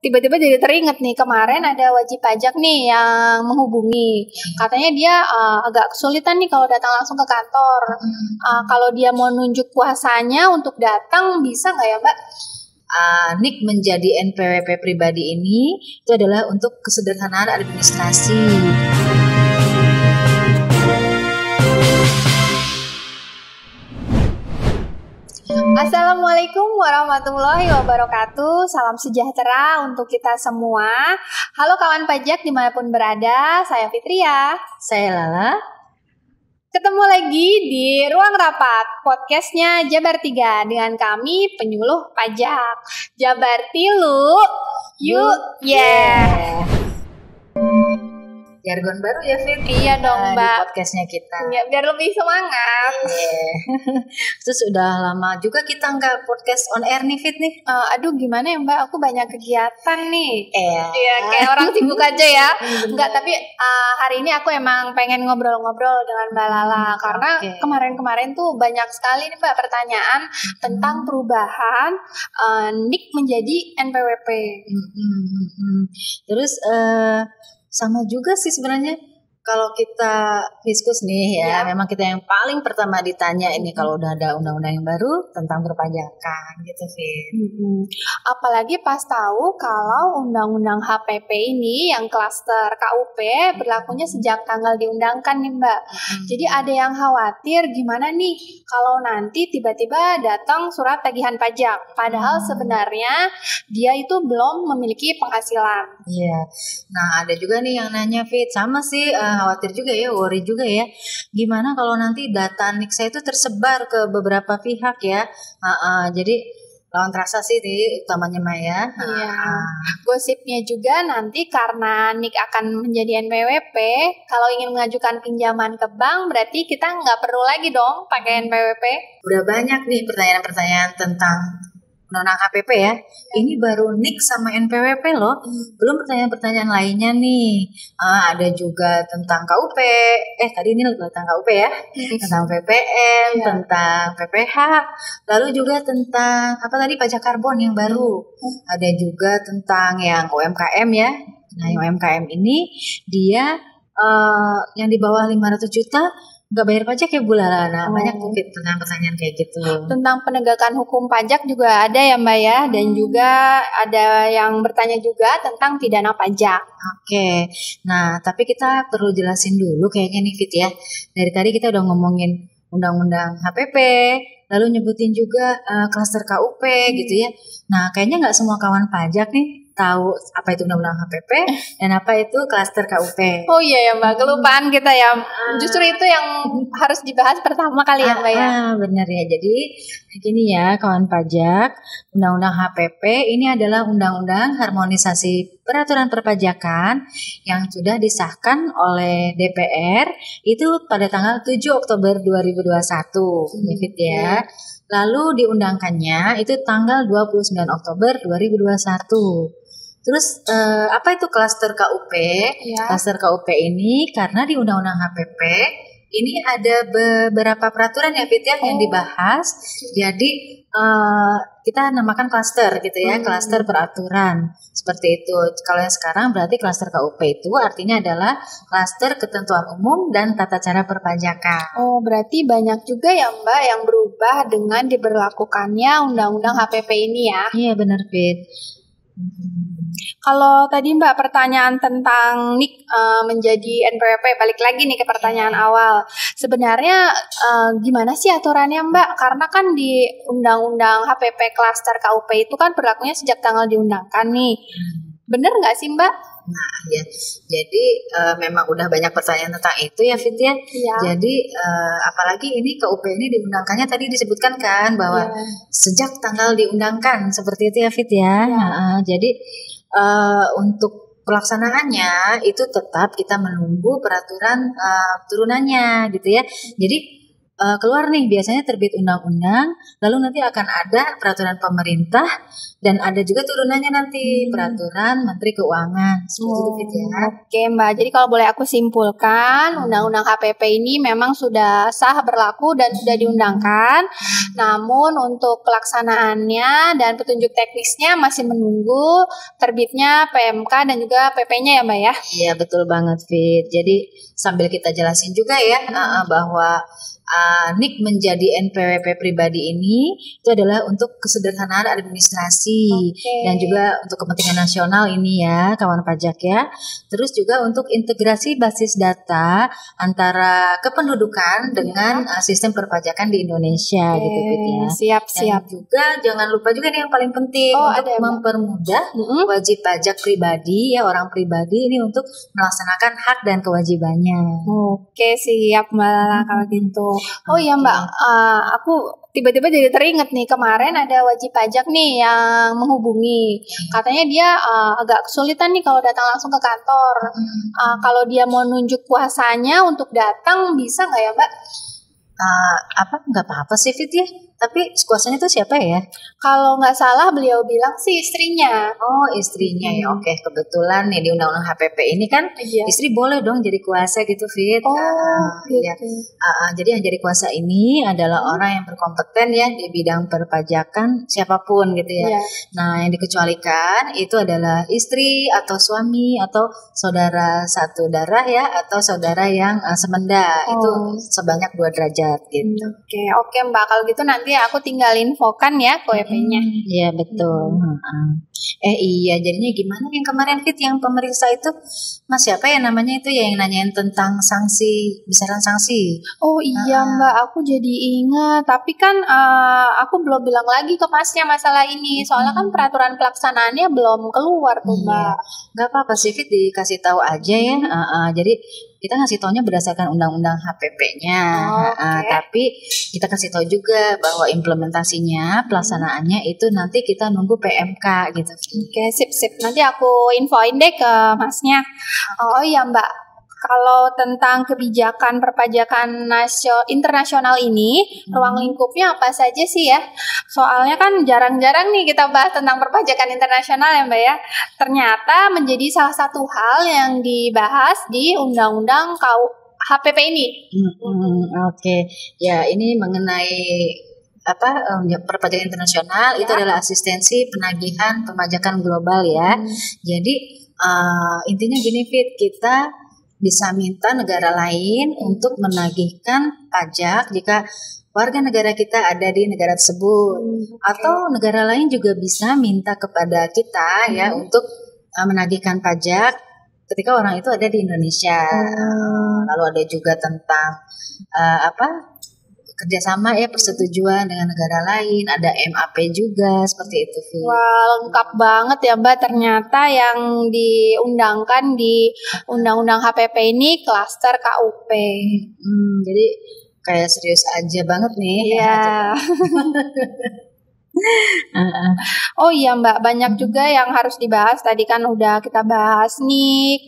tiba-tiba jadi teringat nih, kemarin ada wajib pajak nih yang menghubungi. Katanya dia agak kesulitan nih kalau datang langsung ke kantor. Kalau dia mau nunjuk kuasanya untuk datang, bisa nggak ya Mbak? NIK menjadi NPWP pribadi ini itu adalah untuk kesederhanaan administrasi. Assalamualaikum warahmatullahi wabarakatuh. Salam sejahtera untuk kita semua. Halo kawan pajak dimanapun berada, saya Fitria. Saya Lala. Ketemu lagi di Ruang Rapat, podcastnya Jabar 3 dengan kami penyuluh pajak. Jabar Tilu, yuk yeah. Jargon baru ya Fit? Iya dong Mbak. Di podcastnya kita. Ya, biar lebih semangat. Terus udah lama juga kita nggak podcast on air nih Fit nih. Aduh gimana ya Mbak, aku banyak kegiatan nih. Iya, kayak orang sibuk aja ya. Enggak, tapi hari ini aku emang pengen ngobrol-ngobrol dengan Mbak Lala. Karena kemarin-kemarin tuh banyak sekali nih Mbak pertanyaan tentang perubahan NIK menjadi NPWP. Terus sama juga sih sebenarnya kalau kita diskus nih ya, memang kita yang paling pertama ditanya ini kalau udah ada undang-undang yang baru tentang perpajakan gitu Fit. Apalagi pas tahu kalau undang-undang HPP ini yang klaster KUP berlakunya sejak tanggal diundangkan nih Mbak. Jadi ada yang khawatir gimana nih kalau nanti tiba-tiba datang surat tagihan pajak, padahal sebenarnya dia itu belum memiliki penghasilan. Iya. Nah ada juga nih yang nanya Fit, sama sih khawatir juga ya, worry juga ya. Gimana kalau nanti data NIK saya itu tersebar ke beberapa pihak ya? Jadi lawan terasa sih utamanya Maya. Iya. Gosipnya juga nanti karena NIK akan menjadi NPWP, kalau ingin mengajukan pinjaman ke bank berarti kita nggak perlu lagi dong pakai NPWP. Udah banyak nih pertanyaan-pertanyaan tentang undang-undang HPP ya. Ini baru NIK sama NPWP loh. Belum pertanyaan-pertanyaan lainnya nih. Ada juga tentang KUP. Tadi ini tentang KUP ya. Tentang PPN, tentang PPH. Lalu juga tentang pajak karbon yang baru. Ada juga tentang yang UMKM ya. Nah, yang UMKM ini dia yang di bawah 500 juta nggak bayar pajak ya Bu Lala. Nah, banyak tuh pertanyaan-pertanyaan kayak gitu. Tentang penegakan hukum pajak juga ada ya Mbak ya, dan juga ada yang bertanya juga tentang pidana pajak. Oke, nah tapi kita perlu jelasin dulu kayaknya nih Fit ya. Dari tadi kita udah ngomongin undang-undang HPP, lalu nyebutin juga klaster KUP gitu ya. Nah kayaknya nggak semua kawan pajak nih tahu apa itu undang-undang HPP dan apa itu klaster KUP. Oh iya ya Mbak, kelupaan kita ya. Justru itu yang harus dibahas pertama kali ya Mbak ya. Benar ya. Jadi gini ya kawan pajak, undang-undang HPP ini adalah undang-undang harmonisasi peraturan perpajakan yang sudah disahkan oleh DPR itu pada tanggal 7 Oktober 2021. Fit ya. Lalu diundangkannya itu tanggal 29 Oktober 2021. Terus apa itu klaster KUP? Ya. Klaster KUP ini karena di Undang-Undang HPP ini ada beberapa peraturan ya Fit ya yang dibahas. Jadi kita namakan klaster gitu ya, klaster peraturan seperti itu. Kalau yang sekarang berarti klaster KUP itu artinya adalah klaster ketentuan umum dan tata cara perpajakan. Oh, berarti banyak juga ya Mbak yang berubah dengan diberlakukannya Undang-Undang HPP ini ya? Iya benar Fit. Kalau tadi Mbak pertanyaan tentang NIK menjadi NPWP, balik lagi nih ke pertanyaan awal. Sebenarnya gimana sih aturannya Mbak? Karena kan di Undang-Undang HPP Klaster KUP itu kan berlakunya sejak tanggal diundangkan nih. Bener nggak sih Mbak? Nah ya, jadi memang udah banyak pertanyaan tentang itu ya Fit ya. Jadi apalagi ini KUP ini diundangkannya tadi disebutkan kan bahwa sejak tanggal diundangkan seperti itu ya Fit ya. Jadi untuk pelaksanaannya itu tetap kita menunggu peraturan turunannya gitu ya. Jadi keluar nih, biasanya terbit undang-undang, lalu nanti akan ada peraturan pemerintah dan ada juga turunannya nanti peraturan Menteri Keuangan. Seperti itu Fit ya. Oke Mbak, jadi kalau boleh aku simpulkan, Undang-Undang HPP ini memang sudah sah berlaku dan sudah diundangkan. Namun untuk pelaksanaannya dan petunjuk teknisnya masih menunggu terbitnya PMK dan juga PP-nya ya Mbak ya. Iya betul banget Fit. Jadi sambil kita jelasin juga ya bahwa NIK menjadi NPWP pribadi ini itu adalah untuk kesederhanaan administrasi dan juga untuk kepentingan nasional ini ya kawan pajak ya. Terus juga untuk integrasi basis data antara kependudukan dengan sistem perpajakan di Indonesia gitu Fit ya. Siap. Dan juga jangan lupa juga nih yang paling penting untuk mempermudah wajib pajak pribadi ya, orang pribadi ini untuk melaksanakan hak dan kewajibannya. Oke, siap Mbak kalau gitu. Oh iya Mbak, aku tiba-tiba jadi teringat nih kemarin ada wajib pajak nih yang menghubungi. Katanya dia agak kesulitan nih kalau datang langsung ke kantor. Kalau dia mau nunjuk kuasanya untuk datang bisa nggak ya Mbak? Nggak apa-apa sih Fit ya. Tapi kuasanya itu siapa ya? Kalau nggak salah beliau bilang sih istrinya. Oh istrinya ya. Oke, kebetulan nih di Undang-Undang HPP ini kan istri boleh dong jadi kuasa gitu Fit. Gitu. Ya. Jadi yang jadi kuasa ini adalah orang yang berkompeten ya di bidang perpajakan siapapun gitu ya. Nah yang dikecualikan itu adalah istri atau suami atau saudara satu darah ya atau saudara yang semenda itu sebanyak 2 derajat gitu. Oke Mbak, kalau gitu nanti aku tinggal infokan ya KWP-nya. Iya betul. Iya jadinya gimana yang kemarin Fit yang pemeriksa itu Mas siapa ya namanya itu ya yang nanyain tentang sanksi, besaran sanksi. Oh iya Mbak, aku jadi ingat. Tapi kan aku belum bilang lagi ke Masnya masalah ini. Soalnya kan peraturan pelaksanaannya belum keluar tuh Mbak. Gak apa-apa sih Fit dikasih tahu aja ya. Jadi kita ngasih taunya berdasarkan undang-undang HPP-nya. Tapi kita kasih tahu juga bahwa implementasinya, pelaksanaannya itu nanti kita nunggu PMK gitu. Oke, sip. Nanti aku infoin deh ke Masnya. Oh iya Mbak, kalau tentang kebijakan perpajakan internasional ini, ruang lingkupnya apa saja sih ya? Soalnya kan jarang-jarang nih kita bahas tentang perpajakan internasional ya Mbak ya. Ternyata menjadi salah satu hal yang dibahas di Undang-Undang HPP ini. Oke. Ya ini mengenai perpajakan internasional itu adalah asistensi penagihan pemajakan global ya. Jadi intinya gini Fit, kita bisa minta negara lain untuk menagihkan pajak jika warga negara kita ada di negara tersebut. Atau negara lain juga bisa minta kepada kita ya untuk menagihkan pajak ketika orang itu ada di Indonesia. Lalu ada juga tentang kerjasama ya, persetujuan dengan negara lain, ada MAP juga seperti itu. Wah, lengkap banget ya Mbak, ternyata yang diundangkan di Undang-Undang HPP ini klaster KUP. Jadi kayak serius aja banget nih. Iya. Oh iya Mbak, banyak juga yang harus dibahas. Tadi kan udah kita bahas nih,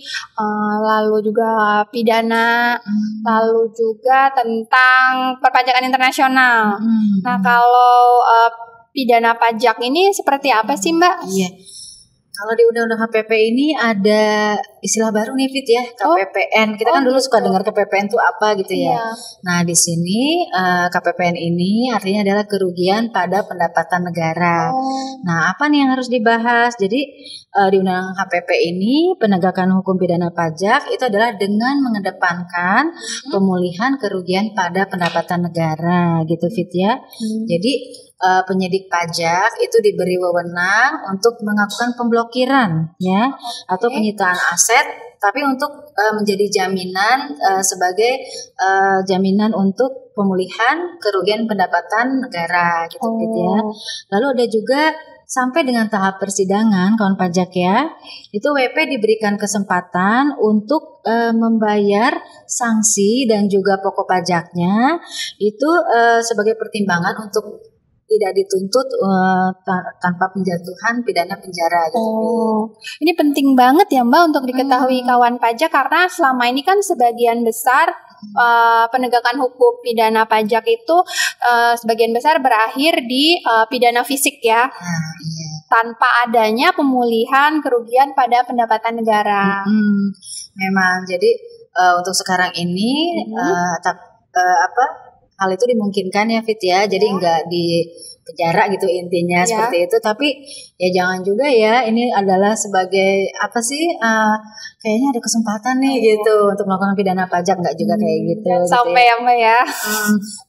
lalu juga pidana, lalu juga tentang perpajakan internasional. Nah kalau pidana pajak ini seperti apa sih Mbak? Iya. Kalau di Undang-Undang HPP ini ada istilah baru nih Fit ya, KPPN. Kita kan dulu suka dengar KPPN itu apa gitu ya. Nah di sini KPPN ini artinya adalah kerugian pada pendapatan negara. Nah apa nih yang harus dibahas? Jadi di Undang-Undang HPP ini penegakan hukum pidana pajak itu adalah dengan mengedepankan pemulihan kerugian pada pendapatan negara gitu Fit ya. Jadi penyidik pajak itu diberi wewenang untuk melakukan pemblokiran ya atau penyitaan aset, tapi untuk menjadi jaminan sebagai jaminan untuk pemulihan kerugian pendapatan negara gitu ya. Lalu ada juga sampai dengan tahap persidangan kawan pajak ya, itu WP diberikan kesempatan untuk membayar sanksi dan juga pokok pajaknya itu sebagai pertimbangan untuk tidak dituntut tanpa penjatuhan pidana penjara gitu. Ini penting banget ya Mbak untuk diketahui kawan pajak, karena selama ini kan sebagian besar penegakan hukum pidana pajak itu sebagian besar berakhir di pidana fisik ya. Iya. Tanpa adanya pemulihan kerugian pada pendapatan negara. Memang jadi untuk sekarang ini hal itu dimungkinkan ya Fit ya. Jadi enggak di penjara gitu intinya seperti itu. Tapi ya jangan juga ya, ini adalah sebagai kayaknya ada kesempatan nih gitu untuk melakukan pidana pajak, enggak juga kayak gitu. Sampai ya Mbak ya.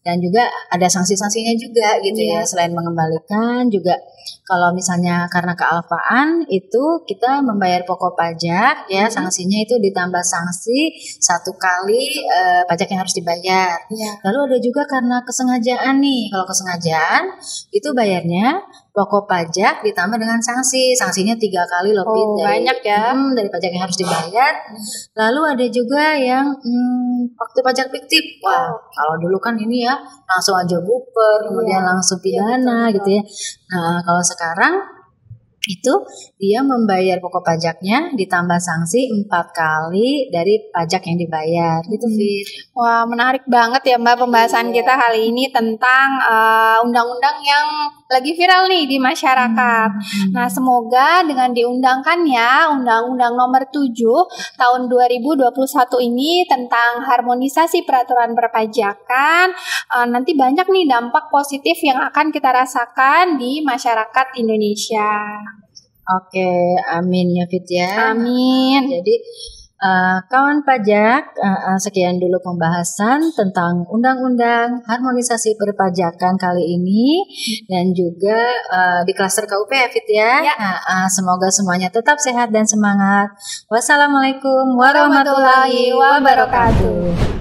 Dan juga ada sanksi-sanksinya juga gitu ya. Selain mengembalikan juga kalau misalnya karena kealpaan itu kita membayar pokok pajak ya, sanksinya itu ditambah sanksi 1 kali pajak yang harus dibayar. Lalu ada juga karena kesengajaan nih. Kalau kesengajaan itu bayarnya pokok pajak ditambah dengan sanksinya 3 kali lebih dari pajak yang harus dibayar. Lalu ada juga yang waktu pajak fiktif. Wah, kalau dulu kan ini ya langsung aja buper, kemudian langsung pidana gitu ya. Nah, kalau sekarang itu dia membayar pokok pajaknya ditambah sanksi 4 kali dari pajak yang dibayar gitu Fit. Wah, menarik banget ya Mbak pembahasan kita kali ini tentang undang-undang yang lagi viral nih di masyarakat. Nah, semoga dengan diundangkannya Undang-Undang Nomor 7 tahun 2021 ini tentang harmonisasi peraturan perpajakan, nanti banyak nih dampak positif yang akan kita rasakan di masyarakat Indonesia. Oke, amin ya Fit ya. Amin. Jadi kawan pajak, sekian dulu pembahasan tentang Undang-Undang Harmonisasi Perpajakan kali ini dan juga di klaster KUP ya Fit ya. Semoga semuanya tetap sehat dan semangat. Wassalamualaikum warahmatullahi wabarakatuh.